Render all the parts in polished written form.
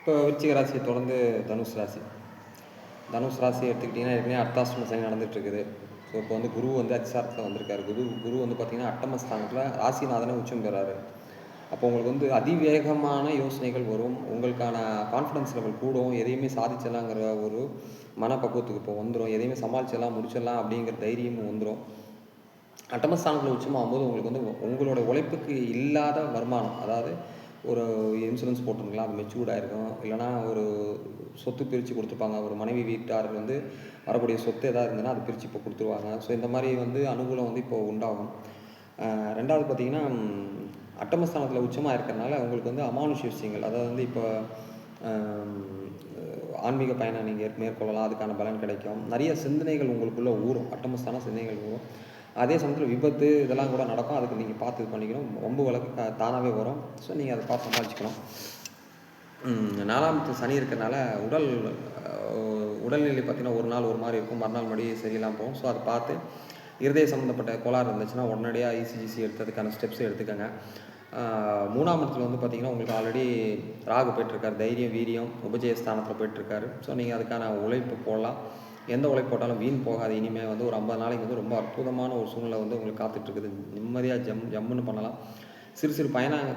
இப்போ விருச்சிக ராசியை தொடர்ந்து தனுஷ் ராசி. தனுஷ் ராசி எடுத்துக்கிட்டிங்கன்னா ஏற்கனவே அர்த்தாஷ்டம சனி நடந்துகிட்ருக்குது. ஸோ இப்போ வந்து குரு வந்து அதிசாரத்தில் வந்திருக்காரு. குரு வந்து பார்த்திங்கன்னா அட்டமஸ்தானத்தில் ராசிநாதனே உச்சம் பெறாரு. அப்போ உங்களுக்கு வந்து அதிவேகமான யோசனைகள் வரும். உங்களுக்கான கான்ஃபிடன்ஸ் லெவல் கூடும். எதையுமே சாதிச்சிடலாங்கிற ஒரு மனப்பக்குவத்துக்கு இப்போ வந்துடும். எதையுமே சமாளிச்சிடலாம் முடிச்சிடலாம் அப்படிங்கிற தைரியமும் வந்துடும். அட்டமஸ்தானத்தில் உச்சமாகும்போது உங்களுக்கு வந்து உங்களோட உழைப்புக்கு இல்லாத வருமானம், அதாவது ஒரு இன்சூரன்ஸ் போட்டிருங்களா, அது மெச்சூர்டாக இருக்கும். இல்லைனா ஒரு சொத்து பிரித்து கொடுத்துருப்பாங்க. ஒரு மனைவி வீட்டார் வந்து வரக்கூடிய சொத்து எதாவது இருந்ததுன்னா அது பிரித்து இப்போ கொடுத்துருவாங்க. ஸோ இந்த மாதிரி வந்து அனுகூலம் வந்து இப்போது உண்டாகும். ரெண்டாவது பார்த்திங்கன்னா, அட்டமஸ்தானத்தில் உச்சமாக இருக்கிறனால உங்களுக்கு வந்து அமானுஷ விஷயங்கள், அதாவது வந்து இப்போ ஆன்மீக பயணம் நீங்கள் மேற்கொள்ளலாம். அதுக்கான பலன் கிடைக்கும். நிறைய சிந்தனைகள் உங்களுக்குள்ளே ஊறும். அட்டமஸ்தான சிந்தனைகள் ஊறும். அதே சமயத்தில் விபத்து இதெல்லாம் கூட நடக்கும். அதுக்கு நீங்கள் பார்த்து இது பண்ணிக்கணும். வம்பு வழக்கு தானாகவே வரும். ஸோ நீங்கள் அதை பார்த்து சமாளிச்சுக்கணும். 4ஆம் சனி இருக்கிறனால உடல்நிலை பார்த்திங்கன்னா ஒரு நாள் ஒரு மாதிரி இருக்கும், மறுநாள் மறுபடியும் சரியில்லாமல் போகும். ஸோ அதை பார்த்து இருதய சம்மந்தப்பட்ட கோளாறு இருந்துச்சுன்னா உடனடியாக இசிஜிசி எடுத்ததுக்கான ஸ்டெப்ஸ் எடுத்துக்கோங்க. 3ஆம் இடத்துல வந்து பார்த்திங்கன்னா உங்களுக்கு ஆல்ரெடி ராகு போய்ட்டுருக்காரு. தைரியம் வீரியம் உபஜயஸ்தானத்தில் போய்ட்டுருக்காரு. ஸோ நீங்கள் அதுக்கான உழைப்பு போடலாம். எந்த உழைப்பு போட்டாலும் வீண் போகாது. இனிமேல் வந்து ஒரு 50 நாளைக்கு வந்து ரொம்ப அற்புதமான ஒரு சூழ்நிலை வந்து உங்களுக்கு காத்துட்ருக்குது. நிம்மதியாக ஜம்முன்னு பண்ணலாம். சிறு சிறு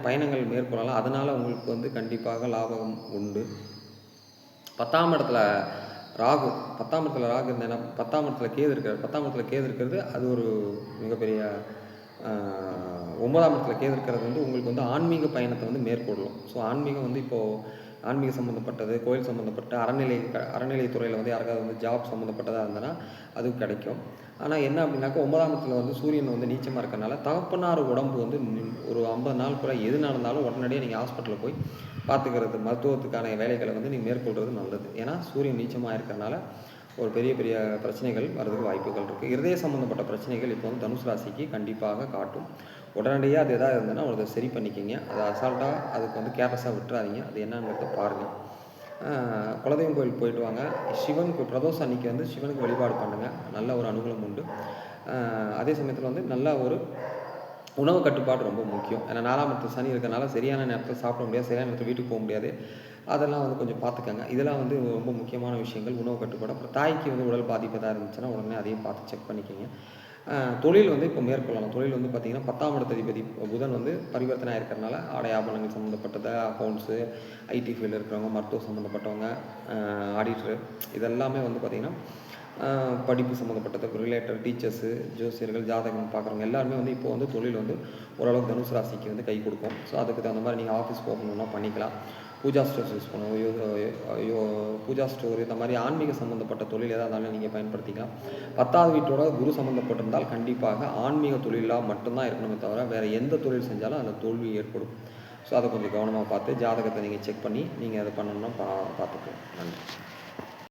பயணங்கள் மேற்கொள்ளலாம். அதனால் உங்களுக்கு வந்து கண்டிப்பாக லாபம் உண்டு. 10ஆம் இடத்துல ராகு 10ஆம் இடத்துல ராகு இருந்தேன்னா 10ஆம் இடத்துல கேது இருக்காரு. 10ஆம் இடத்துல கேது இருக்கிறது அது ஒரு மிகப்பெரிய 9ஆம் இடத்துல கேது இருக்கிறது வந்து உங்களுக்கு வந்து ஆன்மீக பயணத்தை வந்து மேற்கொள்ளலாம். ஸோ ஆன்மீகம் வந்து இப்போது ஆன்மீக சம்மந்தப்பட்டது, கோயில் சம்மந்தப்பட்ட அறநிலைத்துறையில் வந்து யாருக்காவது வந்து ஜாப் சம்மந்தப்பட்டதாக இருந்ததுன்னா அதுவும் கிடைக்கும். ஆனால் என்ன அப்படின்னாக்கா 9ஆம் இடத்துல வந்து சூரியன் வந்து நீச்சமாக இருக்கிறனால தகப்பனார் உடம்பு வந்து ஒரு 50 நாள் கூட எது நடந்தாலும் உடனடியாக நீங்கள் ஹாஸ்பிட்டலில் போய் பார்த்துக்கிறது, மருத்துவத்துக்கான வேலைகளை வந்து நீங்கள் மேற்கொள்கிறது நல்லது. ஏன்னா சூரியன் நீச்சமாக இருக்கிறனால ஒரு பெரிய பெரிய பிரச்சனைகள் வர்றதுக்கு வாய்ப்புகள் இருக்குது. இருதய சம்மந்தப்பட்ட பிரச்சனைகள் இப்போ வந்து தனுசு ராசிக்கு கண்டிப்பாக காட்டும். உடனடியாக அது எதாவது இருந்ததுன்னா அதை சரி பண்ணிக்கிங்க. அதை அசால்ட்டாக அதுக்கு வந்து கேர்லெஸ்ஸாக விட்டுறாதீங்க. அது என்னங்கிறத பாருங்கள். குலதெய்வம் கோயிலுக்கு போயிட்டு வாங்க. சிவனுக்கு பிரதோஷம் அன்றைக்கி வந்து சிவனுக்கு வழிபாடு பண்ணுங்கள். நல்ல ஒரு அனுகூலம் உண்டு. அதே சமயத்தில் வந்து நல்ல ஒரு உணவு கட்டுப்பாடு ரொம்ப முக்கியம். ஏன்னா 4ஆம் இடத்துல சனி இருக்கிறனால சரியான நேரத்தில் சாப்பிட முடியாது, சரியான நேரத்தில் வீட்டுக்கு போக முடியாது. அதெல்லாம் வந்து கொஞ்சம் பார்த்துக்கங்க. இதெல்லாம் வந்து ரொம்ப முக்கியமான விஷயங்கள். உணவு கட்டுப்பாடு. அப்புறம் தாய்க்கு வந்து உடல் பாதிப்பு எதாவது இருந்துச்சுன்னா உடனே அதையும் பார்த்து செக் பண்ணிக்கோங்க. தொழில் வந்து இப்போ மேற்கொள்ளலாம். தொழில் வந்து பார்த்திங்கன்னா 10ஆம் இடத்ததிபதி புதன் வந்து பரிவர்த்தனை இருக்கிறனால ஆடை ஆபரணங்கள் சம்மந்தப்பட்டது, அக்கௌண்ட்ஸு, ஐடி ஃபீல்டு இருக்கிறவங்க, மருத்துவம் சம்மந்தப்பட்டவங்க, ஆடிட்டரு, இதெல்லாமே வந்து பார்த்திங்கன்னா படிப்பு சம்மந்தப்பட்டது, ரிலேட்டட் டீச்சர்ஸு, ஜோசியர்கள், ஜாதகம் பார்க்குறவங்க எல்லாருமே வந்து இப்போ வந்து தொழில் வந்து ஓரளவுக்கு தனுசு ராசிக்கு வந்து கை கொடுக்கும். ஸோ அதுக்கு தகுந்த மாதிரி நீங்கள் ஆஃபீஸ் போகணுன்னா பண்ணிக்கலாம். பூஜா ஸ்டோர்ஸ் யூஸ் பண்ணுவோம். பூஜா ஸ்டோர் இந்த மாதிரி ஆன்மீக சம்மந்தப்பட்ட தொழில் எதாக இருந்தாலும் நீங்கள் பயன்படுத்திக்கலாம். 10வது வீட்டோட குரு சம்மந்தப்பட்டிருந்தால் கண்டிப்பாக ஆன்மீக தொழிலாக மட்டும்தான் இருக்கணுமே தவிர வேறு எந்த தொழில் செஞ்சாலும் அந்த தோல்வி ஏற்படும். ஸோ அதை கொஞ்சம் கவனமாக பார்த்து ஜாதகத்தை நீங்கள் செக் பண்ணி நீங்கள் அதை பண்ணணுன்னா பார்த்துக்கலாம். நன்றி.